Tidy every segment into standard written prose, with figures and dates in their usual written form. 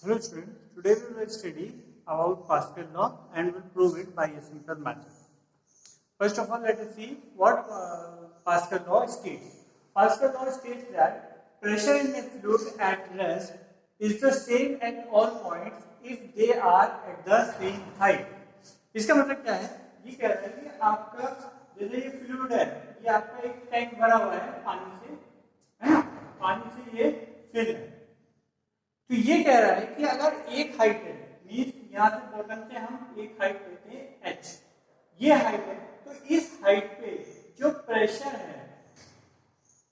Hello students, today we will study about Pascal law and will prove it by a simple method. First of all, let us see what Pascal law states. Pascal law states that pressure in a fluid at rest is the same at all points if they are at the same height. इसका मतलब क्या है? ये कह रहा है कि आपका जैसे ये फ्लूइड है, ये आपका एक टैंक भरा हुआ है पानी से, है ना? पानी से ये फिल है। तो ये कह रहा है कि अगर एक हाइट है, मीन्स यहाँ से बॉटम से हम एक हाइट लेते हैं h, ये हाइट है, तो इस हाइट पे जो प्रेशर है,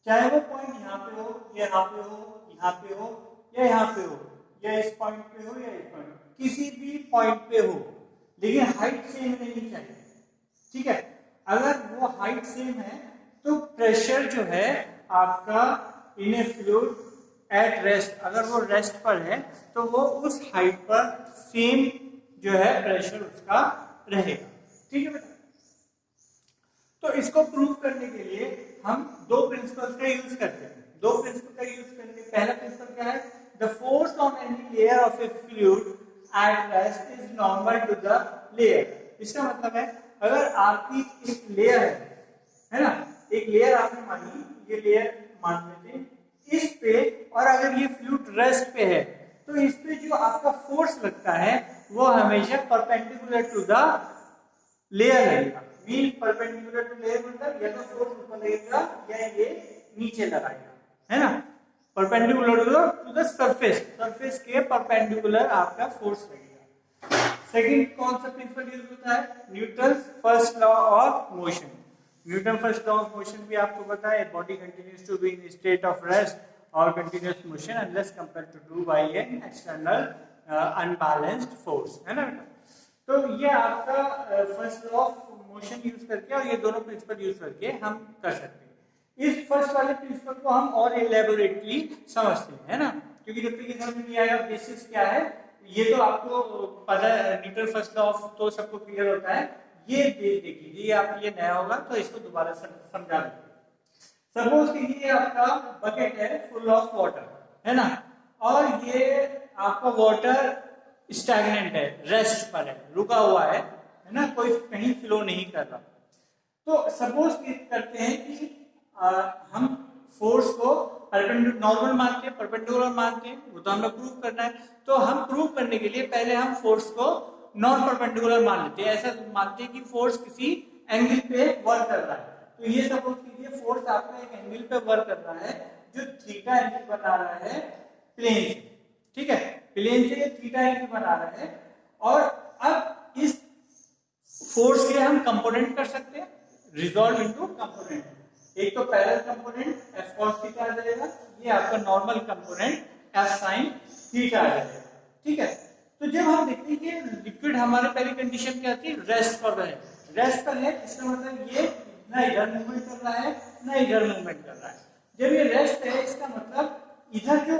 चाहे वो पॉइंट यहाँ पे हो, यहाँ पे हो, यहाँ पे हो या यहाँ पे हो, या इस पॉइंट पे हो या इस पॉइंट, किसी भी पॉइंट पे हो, लेकिन हाइट सेम नहीं चाहिए। ठीक है, अगर वो हाइट सेम है तो प्रेशर जो है आपका इन ए फ्लूइड एट रेस्ट, अगर वो रेस्ट पर है तो वो उस हाइट पर सेम जो है प्रेशर उसका रहेगा। ठीक है बेटा, तो इसको प्रूव करने के लिए हम दो प्रिंसिपल का यूज करते हैं। दो प्रिंसिपल का यूज करने, पहला प्रिंसिपल क्या है? The force on any layer of a fluid at rest is normal to the layer. इसका मतलब है अगर आपकी एक लेयर है ना, एक लेयर आपने मानी, ये लेयर मान लेते हैं इस पे, और अगर ये फ्लूइड रेस्ट पे है तो इस पे जो आपका फोर्स लगता है वो हमेशा परपेंडिकुलर टू द लेयर लगेगा। मीन परपेंडिकुलर टू लेयर मतलब या तो फोर्स ऊपर लगेगा या ये नीचे लगाएगा, है ना? Perpendicular to the surface, surface के परपेंडिकुलर आपका फोर्स लगेगा। सेकंड कौन सा प्रिंसिपल यूज होता है? Newton's first law of motion. Newton first law of motion भी आपको पता है, body continues to be in state of rest और continuous motion unless compared to do by an external unbalanced force, है ना बेटा? तो ये आपका first law of motion use करके और ये दोनों प्रिंसिपल यूज करके हम कर सकते हैं। इस फर्स्ट वाले प्रिंसिपल को हम और इलेबोरेटली समझते हैं, है ना? क्योंकि जब तक ये समझ नहीं आएगा बेसिस क्या है, ये तो आपको पता है, न्यूटन फर्स्ट लॉ ऑफ तो सबको क्लियर होता है। ये देखिए, ये आप ये नया होगा तो इसको दोबारा समझा देंगे। सपोज कि ये आपका बकेट है फुल ऑफ वाटर, है ना, और ये आपका वाटर स्टैग्नेंट है, रेस्ट पर है, रुका हुआ है ना, कोई कहीं फ्लो नहीं कर रहा। तो सपोज करते हैं कि हम फोर्स को नॉर्मल मानते हैं, परपेंडिकुलर मानते हैं, वो तो हमें प्रूव करना है। तो हम प्रूव करने के लिए पहले हम फोर्स को नॉन परपेंडिकुलर मान लेते हैं। ऐसा मानते हैं कि फोर्स किसी एंगल पे वर्क कर रहा है। तो ये सपोज कीजिए फोर्स आपका एक एंगल पे वर्क कर रहा है जो थीटा एंगल बना रहा है प्लेन से। ठीक है, प्लेन से ये थीटा एंगल बना रहा है, और अब इस फोर्स के हम कंपोनेंट कर सकते हैं, रिजॉल्व इनटू कंपोनेंट। एक तो parallel component F cos theta आ जाएगा, ये आपका normal component F sine theta आ जाएगा। ठीक है, तो जब हम देखते हैं कि लिक्विड, हमारे पहली कंडीशन क्या थी? रेस्ट पर है। रेस्ट पर है इसका मतलब ये ना इधर मूवमेंट कर रहा है ना इधर मूवमेंट कर रहा है। जब ये रेस्ट है इसका मतलब इधर जो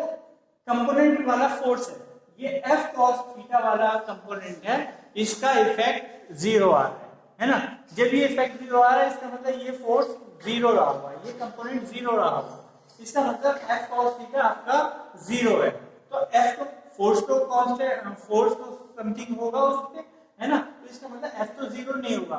कंपोनेंट वाला फोर्स है, ये एफ कॉस थीटा वाला कंपोनेंट है, इसका इफेक्ट जीरो आ रहा है ना? जब ये इफेक्ट जीरो आ रहा है इसका मतलब ये फोर्स जीरो रहा हुआ है, ये कंपोनेंट जीरो रहा हुआ है, इसका मतलब एफ कॉस थीटा आपका जीरो है। तो एफ तो फोर्स तो कांस्टेंट, फोर्स तो समथिंग होगा उसपे, है ना? तो इसका मतलब एफ तो जीरो नहीं होगा,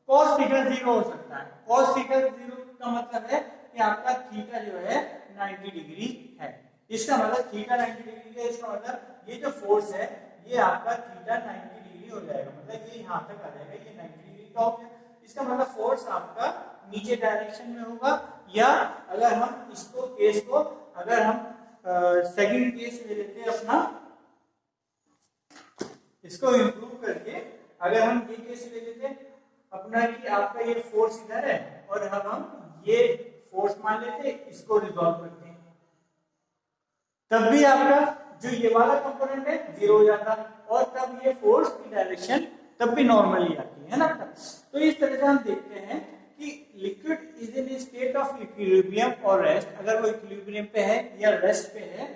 कॉस थीटा जीरो हो सकता है। कॉस थीटा जीरो का मतलब है कि आपका थीटा जो है 90 डिग्री है। इसका मतलब थीटा 90 डिग्री है, इसका मतलब ये जो फोर्स है ये आपका थीटा 90 डिग्री हो जाएगा, मतलब ये यहाँ तक आ जाएगा, ये 90 डिग्री का हो गया। इसका मतलब फोर्स आपका नीचे डायरेक्शन में होगा। या अगर हम इसको केस को अगर हम सेकंड केस ले लेते हैं अपना, इसको इंप्रूव करके अगर हम ये केस ले लेते हैं अपना कि आपका ये फोर्स इधर है और हम ये फोर्स मान लेते हैं, इसको रिजॉल्व करते हैं, तब भी आपका जो ये वाला कंपोनेंट है जीरो हो जाता, और तब ये फोर्स की डायरेक्शन तब भी नॉर्मली आती है ना। तो इस तरह से हम देखते हैं कि liquid is in state of equilibrium और रेस्ट। अगर वो इक्विलिब्रियम पे है या रेस्ट पे है,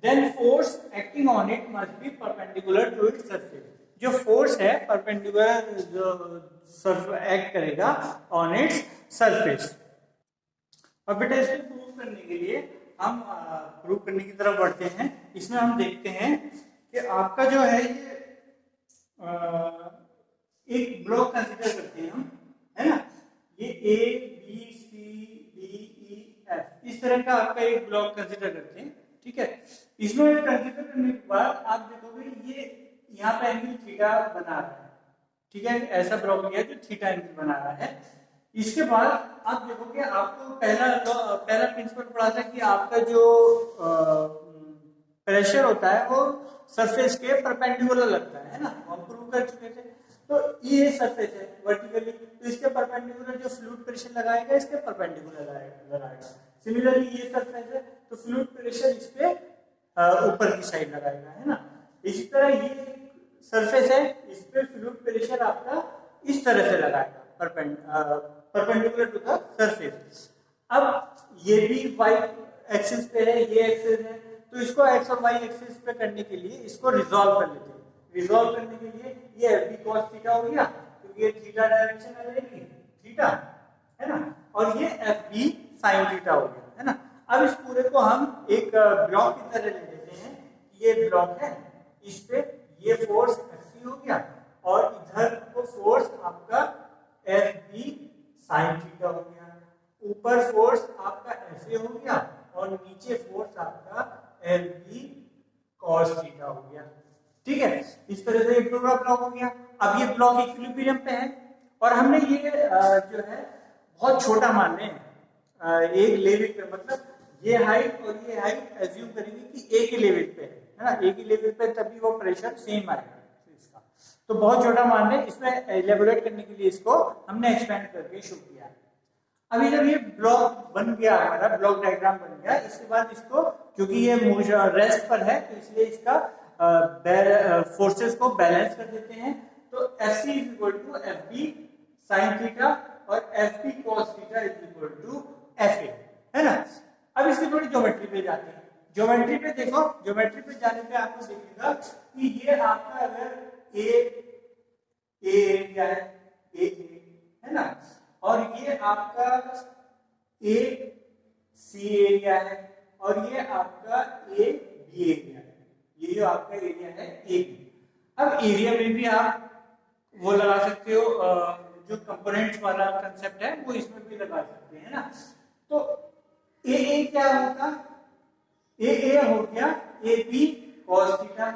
then force acting on it must be perpendicular to its surface. जो फोर्स है परपेंडिकुलर जो एक्ट करेगा ऑन इट्स सरफेस। अब बेटा इसको प्रूव करने के लिए हम प्रूव करने की तरफ बढ़ते हैं। इसमें हम देखते हैं कि आपका जो है ये एक ब्लॉक कंसीडर करते हैं हम, है ना, ये A B C D E F इस तरह का आपका एक ब्लॉक कंसीडर करते हैं, ठीक है। इसमें कंसीडर करने के बाद आप देखोगे ये यहाँ पे एंगल थीटा बना रहा है, ठीक है, ऐसा ब्लॉक लिया जो थीटा एंगल बना रहा है। इसके बाद आप देखोगे आपको पहला प्रिंसिपल पढ़ा था कि आपका जो प्रेशर होता है वो सरफेस के परपेंडिकुलर लगता है ना, हम प्रूव कर चुके थे। तो ये सरफेस है वर्टिकली, तो इसके परपेंडिकुलर जो फ्लूइड प्रेशर लगाएगा इसके परपेंडिकुलर लगाएगा। सिमिलरली ये सरफेस है तो फ्लूइड प्रेशर इस पे ऊपर की साइड लगाएगा, है ना। इसी तरह ये सरफेस है, इस पे फ्लूइड प्रेशर आपका इस तरह से लगाएगा परपेंडिकुलर टू द सरफेस। अब ये भी वाई एक्सिस पे है, ये एक्सिस है, तो इसको एक्स और वाई एक्सिस पे करने के लिए इसको रिजॉल्व कर लेते हैं। रिजॉल्व करने के लिए ये एफ बी कॉस थीटा हो गया क्योंकि ये थीटा डायरेक्शन में रहेगी थीटा, है ना, और ये एफ बी साइन थीटा हो गया, है ना। अब इस पूरे को हम एक ब्लॉक की तरह ले लेते हैं, ये ब्लॉक है, इस पे ये फोर्स एफ सी हो गया और इधर को फोर्स आपका एफ बी साइन थीटा हो गया, ऊपर फोर्स आपका एफ ए हो गया और नीचे फोर्स आपका एल बी कॉस थीटा हो गया, ठीक है। इस तरह से एक पूरा ब्लॉक हो गया। अब ये ब्लॉक इक्विलिब्रियम पे है और हमने ये जो है बहुत छोटा मान रहे हैं एक लेवल पे, मतलब ये हाइट और ये हाइट एज्यूम करेंगे कि एक ही लेवल पे है ना, एक ही लेवल पे, तभी वो प्रेशर सेम आएगा इसका। तो बहुत छोटा मान रहे हैं, इसमें एलेबोरेट करने के लिए इसको हमने एक्सपेंड करके शो किया। अभी जब ये ब्लॉक बन गया, हमारा ब्लॉक डायग्राम बन गया, इसके बाद इसको क्योंकि ये रेस्ट पर है तो इसलिए इसका फोर्सेस को बैलेंस कर देते हैं। तो F C is equal to F B sine theta और F B cos theta is equal to F A, है ना। अब इसकी थोड़ी ज्योमेट्री पे जाते हैं। ज्योमेट्री पे देखो, ज्योमेट्री पे जाने पे आपको देखिएगा कि ये आपका अगर ए एरिया है ना, और ये आपका ए सी एरिया है और ये आपका ए बी एरिया है, ये जो आपका एरिया है ए बी। अब एरिया में भी आप वो लगा सकते हो, जो कंपोनेंट्स वाला कंसेप्ट है वो इसमें भी लगा सकते हैं ना। तो ए क्या होगा, ए हो गया ए बी कॉस थीटा,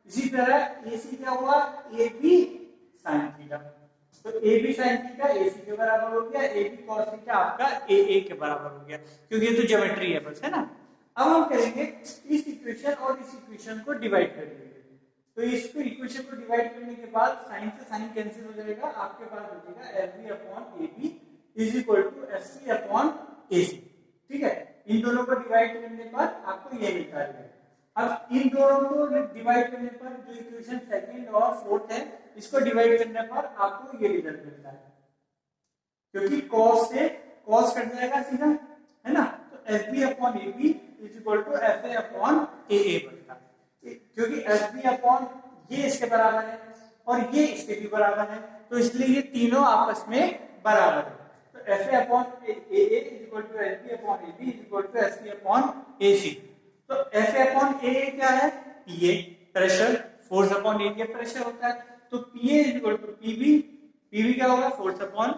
इसी तरह ए सी क्या हुआ ए बी साइन थीटा। तो A B sine theta A C के बराबर हो गया, ए बी कॉस थीटा आपका ए के बराबर हो गया, क्योंकि ये तो ज्योमेट्री है बस, है ना। अब हम करेंगे इस इक्वेशन और इस इक्वेशन को डिवाइड कर देंगे। तो इसको इक्वेशन को डिवाइड करने के बाद साइन से साइन कैंसिल हो जाएगा, आपके पास बचेगा F B upon A B is equal to F C upon A C, ठीक है। इन दोनों को डिवाइड करने पर आपको ये मिलता है। अब इन दोनों को डिवाइड करने पर जो इक्वेशन सेकंड और फोर्थ है इसको डिवाइड करने पर आपको ये रिजल्ट मिलता है, क्योंकि cos से cos कट जाएगा सीधा, है ना। तो F B upon A B is equal to F A upon A बनता है, क्योंकि एफ बी अपॉन ये इसके बराबर है और ये इसके भी बराबर है, तो इसलिए ये तीनों आपस में बराबर है। तो F A upon A is equal to F B upon A B is equal to F C upon A C. तो एफ ए अपॉन ए क्या है, P A pressure, force upon area pressure होता है। तो P A is equal to P B, P B क्या होगा force upon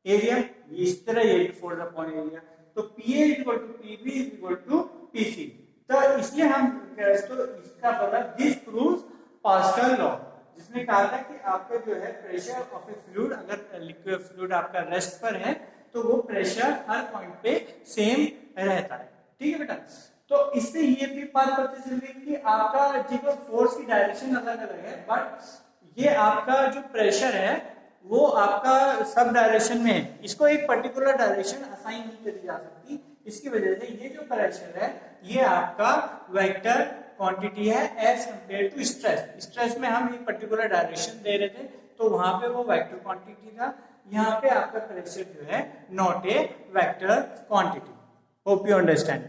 area, इस तरह ये फोर्स अपॉन एरिया। तो P A is equal to P B is equal to PC. तो इसलिए हम तो इसका पता दिस प्रूव्स पास्कल लॉ, जिसने कहा था कि आपका जो है प्रेशर ऑफ ए फ्लूइड, अगर लिक्विड फ्लूइड आपका रेस्ट पर है तो वो प्रेशर हर पॉइंट पे सेम रहता है, ठीक है बेटा। तो इससे ये भी बात पता चल गई कि आपका जो फोर्स की डायरेक्शन अलग अलग है, बट ये आपका जो प्रेशर है वो आपका सब डायरेक्शन में है, इसको एक पर्टिकुलर डायरेक्शन असाइन नहीं करी जा सकती। इसकी वजह से ये जो प्रेशर है ये आपका वेक्टर क्वांटिटी है as compare to stress. Stress में हम एक पर्टिकुलर डायरेक्शन दे रहे थे तो वहां पे वो वेक्टर क्वांटिटी था, यहाँ पे आपका प्रेशर जो है not a vector quantity. Hope you understand.